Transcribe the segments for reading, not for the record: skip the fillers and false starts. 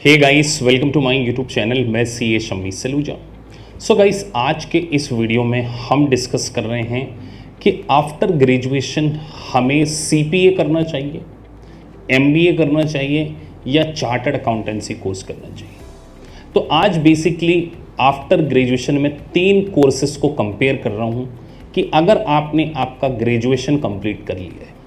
Hey guys, welcome to my YouTube channel. मैं C A Shammi Saluja. So guys, आज के इस वीडियो में हम डिस्कस कर रहे हैं कि आफ्टर ग्रेजुएशन हमें सीपीए करना चाहिए, एमबीए करना चाहिए या चार्टर्ड अकाउंटेंसी कोर्स करना चाहिए। तो आज बेसिकली आफ्टर ग्रेजुएशन में 3 कोर्सेज को कंपेयर कर रहा हूँ कि अगर आपने आपका ग्रेजुएशन कंप्लीट कर लिया है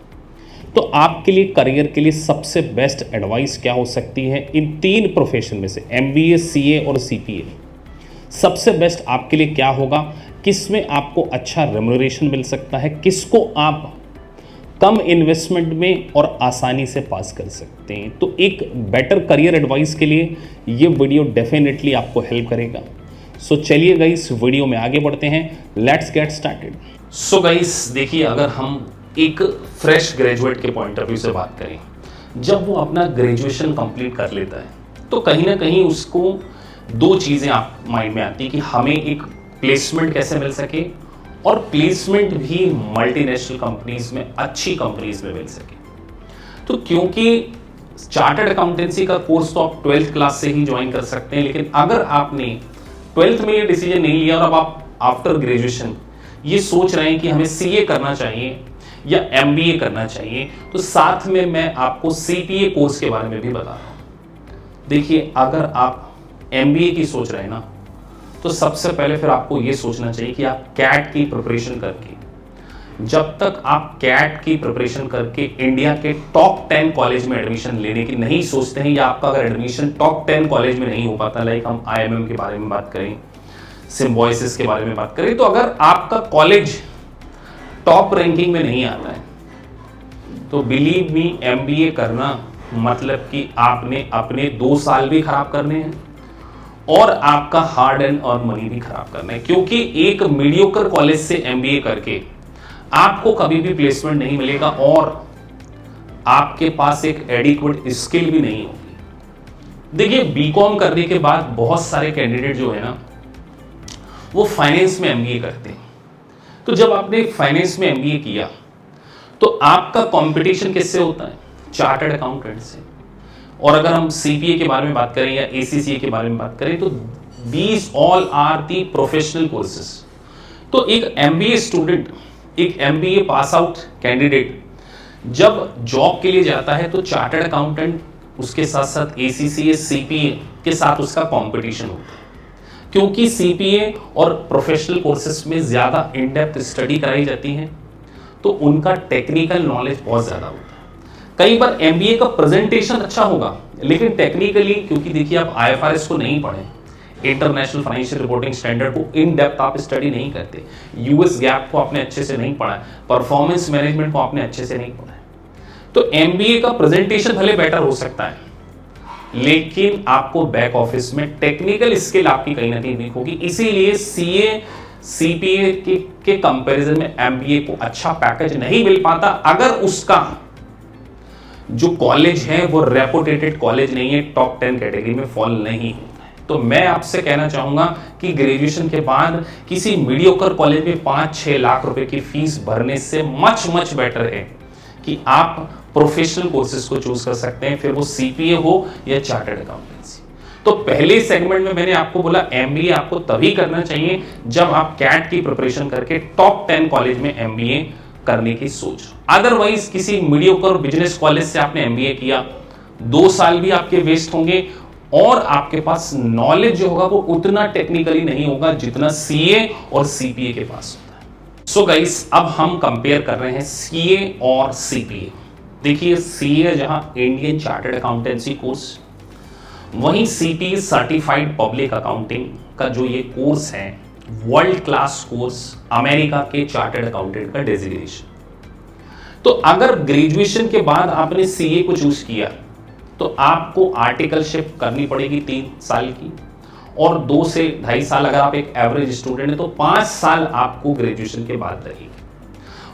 तो आपके लिए करियर के लिए सबसे बेस्ट एडवाइस क्या हो सकती है। इन 3 प्रोफेशन में से एमबीए, सीए और सीपीए सबसे बेस्ट आपके लिए क्या होगा, किसमें आपको अच्छा रेम्यूनरेशन मिल सकता है, किसको आप कम इन्वेस्टमेंट में और आसानी से पास कर सकते हैं। तो एक बेटर करियर एडवाइस के लिए ये वीडियो डेफिनेटली आपको हेल्प करेगा। सो चलिए गाइस, वीडियो में आगे बढ़ते हैं। Let's get started. So guys, देखिए, अगर हम एक फ्रेश ग्रेजुएट के पॉइंट ऑफ व्यू से बात करें, जब वो अपना ग्रेजुएशन कंप्लीट कर लेता है तो कहीं ना कहीं उसको 2 चीज़ें आप माइंड में आती है कि हमें एक प्लेसमेंट कैसे मिल सके और प्लेसमेंट भी मल्टीनेशनल कंपनीज में, अच्छी कंपनीज में मिल सके। तो क्योंकि चार्टर्ड अकाउंटेंसी का कोर्स तो आप 12th क्लास से ही ज्वाइन कर सकते हैं, लेकिन अगर आपने 12th में ये डिसीजन नहीं लिया और अब आप आफ्टर ग्रेजुएशन ये सोच रहे हैं कि हमें सीए करना चाहिए या एमबीए करना चाहिए, तो साथ में मैं आपको सीपीए कोर्स के बारे में भी बता रहा हूं। देखिए, अगर आप एमबीए की सोच रहे हैं ना, तो सबसे पहले फिर आपको यह सोचना चाहिए कि आप कैट की प्रिपरेशन करके, जब तक आप कैट की प्रिपरेशन करके इंडिया के टॉप 10 कॉलेज में एडमिशन लेने की नहीं सोचते हैं, या आपका अगर एडमिशन टॉप 10 कॉलेज में नहीं हो पाता, लाइक हम आईएमएम के बारे में बात करें, सिम्बोयसिस के बारे में बात करें, तो अगर आपका कॉलेज टॉप रैंकिंग में नहीं आता है तो बिलीव मी, एमबीए करना मतलब कि आपने अपने 2 साल भी खराब करने हैं और आपका हार्ड एंड अर्न मनी भी खराब करना है। क्योंकि एक मीडियोकर कॉलेज से एमबीए करके आपको कभी भी प्लेसमेंट नहीं मिलेगा और आपके पास एक एडिक्वेट स्किल भी नहीं होगी। देखिए, बीकॉम करने के बाद बहुत सारे कैंडिडेट जो है ना, वो फाइनेंस में एमबीए करते हैं। तो जब आपने फाइनेंस में एमबीए किया तो आपका कंपटीशन किससे होता है? चार्टर्ड अकाउंटेंट से। और अगर हम सीपीए के बारे में बात करें या एसीसीए के बारे में बात करें, तो these all are the professional courses. तो एक एमबीए स्टूडेंट, एक एमबीए पास आउट कैंडिडेट जब जॉब के लिए जाता है तो चार्टर्ड अकाउंटेंट, उसके साथ साथ एसीसीए, सीपीए के साथ उसका कंपटीशन होता है। क्योंकि सीपीए और प्रोफेशनल कोर्सेज में ज़्यादा इन डेप्थ स्टडी कराई जाती है, तो उनका टेक्निकल नॉलेज बहुत ज़्यादा होता है। कई बार एमबीए का प्रेजेंटेशन अच्छा होगा, लेकिन टेक्निकली, क्योंकि देखिए आप आईएफआरएस को नहीं पढ़े, इंटरनेशनल फाइनेंशियल रिपोर्टिंग स्टैंडर्ड को इन डेप्थ आप स्टडी नहीं करते, यूएस गैप को आपने अच्छे से नहीं पढ़ा, परफॉर्मेंस मैनेजमेंट को आपने अच्छे से नहीं पढ़ा, तो एमबीए का प्रेजेंटेशन भले बेटर हो सकता है, लेकिन आपको बैक ऑफिस में टेक्निकल स्किल आपकी कहीं ना कहीं वीक होगी। इसीलिए सीए, सीपीए के कंपैरिजन में एमबीए को अच्छा पैकेज नहीं मिल पाता अगर उसका जो कॉलेज है वो रेपुटेटेड कॉलेज नहीं है, टॉप 10 कैटेगरी में फॉल नहीं होता है। तो मैं आपसे कहना चाहूंगा कि ग्रेजुएशन के बाद किसी मीडियोकर कॉलेज में 5-6 लाख रुपए की फीस भरने से मच बेटर है कि आप प्रोफेशनल कोर्सेज को चूज कर सकते हैं, फिर वो सीपीए हो या चार्टर्ड अकाउंटेंसी। तो पहले सेगमेंट में मैंने आपको बोला एमबीए आपको तभी करना चाहिए जब आप कैट की प्रिपरेशन करके टॉप 10 कॉलेज में एमबीए करने की सोच। अदरवाइज किसी मीडियोकर बिजनेस कॉलेज से आपने एमबीए किया, 2 साल भी आपके वेस्ट होंगे और आपके पास नॉलेज जो होगा वो उतना टेक्निकली नहीं होगा जितना सीए और सीपीए के पास होता है। सो गाइस, अब हम कंपेयर कर रहे हैं सीए और सीपीए। देखिए, सीए जहां इंडियन चार्टर्ड अकाउंटेंसी कोर्स, वहीं सीपीए सर्टिफाइड पब्लिक अकाउंटिंग का जो ये कोर्स है, वर्ल्ड क्लास कोर्स, अमेरिका के चार्टर्ड अकाउंटेंट का डेजिग्नेशन। तो अगर ग्रेजुएशन के बाद आपने सीए को चूज किया तो आपको आर्टिकलशिप करनी पड़ेगी 3 साल की, और 2 से 2.5 साल अगर आप एक एवरेज स्टूडेंट है तो 5 साल आपको ग्रेजुएशन के बाद लगेगी।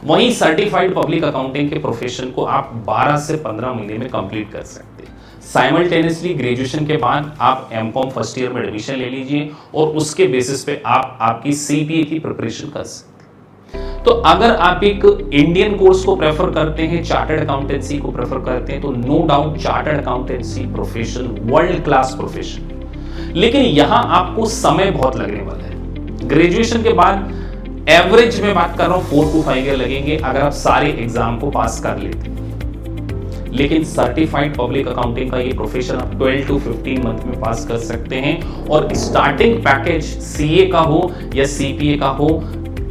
वहीं सर्टिफाइड पब्लिक अकाउंटिंग के प्रोफेशन को आप 12 से 15 महीने में कंप्लीट कर सकते हैं। साइमल्टेनियसली ग्रेजुएशन के बाद आप एमकॉम फर्स्ट ईयर में एडमिशन ले लीजिए और उसके बेसिस पे आप आपकी सीपीए की प्रिपरेशन कर सकते हैं। तो अगर आप एक इंडियन कोर्स को प्रेफर करते हैं, चार्टर्ड अकाउंटेंसी को प्रेफर करते हैं, तो no doubt chartered accountancy profession world class profession, लेकिन यहां आपको समय बहुत लगने वाला है। ग्रेजुएशन के बाद एवरेज में बात कर रहा हूं 4 to 5 ईयर लगेंगे अगर आप सारे एग्जाम को पास कर लेते हैं। लेकिन सर्टिफाइड पब्लिक अकाउंटिंग का ये प्रोफेशन आप 12 to 15 मंथ में पास कर सकते हैं और स्टार्टिंग पैकेज सीए का हो या सीपीए का हो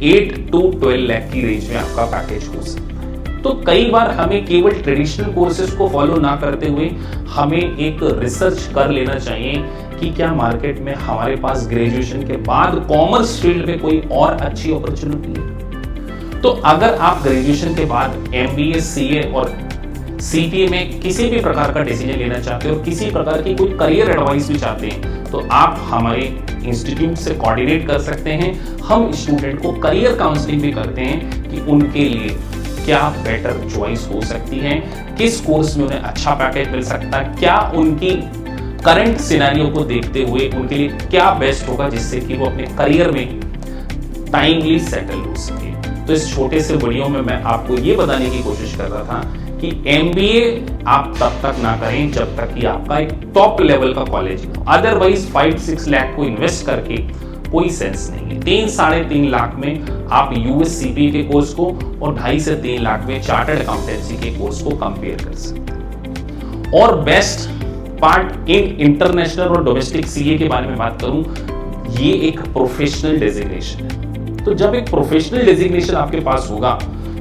8 to 12 लाख की रेंज में आपका पैकेज हो सकता है। तो कई बार हमें केवल ट्रेडिशनल कोर्सेज को फॉलो ना करते हुए हमें एक रिसर्च कर लेना चाहिए कि क्या मार्केट में हमारे पास ग्रेजुएशन के बाद कॉमर्स फील्ड में कोई और अच्छी अपॉर्चुनिटी है। तो अगर आप ग्रेजुएशन के बाद एमबीए, सीए और सीपीए में किसी भी प्रकार का डिसीजन लेना चाहते हो और किसी प्रकार की कोई करियर एडवाइस भी चाहते हैं, तो आप हमारे इंस्टीट्यूट से कोऑर्डिनेट कर सकते हैं। हम स्टूडेंट को करियर काउंसलिंग भी करते हैं कि उनके लिए क्या बेटर चॉइस हो सकती है, किस कोर्स में उन्हें अच्छा पैकेज मिल सकता है, क्या उनकी करंट सिनेरियो को देखते हुए उनके लिए क्या बेस्ट होगा जिससे कि वो अपने करियर में टाइमली सेटल हो सके। तो इस छोटे से वीडियो में मैं आपको ये बताने की कोशिश कर रहा था कि एमबीए आप तब तक ना करें जब तक कि आपका एक टॉप लेवल का कॉलेज हो। अदरवाइज 5-6 लाख को इन्वेस्ट करके कोई सेंस नहीं है। 3-3.5 लाख में आप यूएस सीपीए के कोर्स को और 2.5 से 3 लाख में चार्टर्ड अकाउंटेंसी के कोर्स को कंपेयर कर सकते हैं। और बेस्ट पार्ट इन इंटरनेशनल और डोमेस्टिक सीए के बारे में बात करूं, ये एक प्रोफेशनल डेजिग्नेशन है। तो जब एक प्रोफेशनल डेजिग्नेशन आपके पास होगा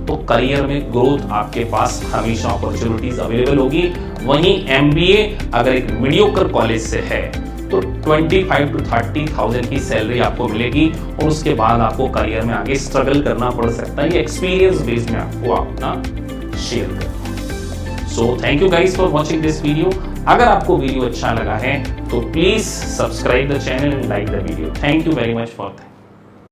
तो करियर में ग्रोथ आपके पास हमेशा अपॉर्चुनिटीज अवेलेबल होगी। वहीं एमबीए अगर एक मीडियोकर कॉलेज से है तो 25 to 30,000 की सैलरी आपको मिलेगी और उसके बाद आपको करियर में आगे स्ट्रगल करना पड़ सकता है। ये एक्सपीरियंस बेस्ड में आपको अपना शेयर करना। So thank you guys for watching this video. अगर आपको वीडियो अच्छा लगा है तो please subscribe the channel and like the video. Thank you very much for that.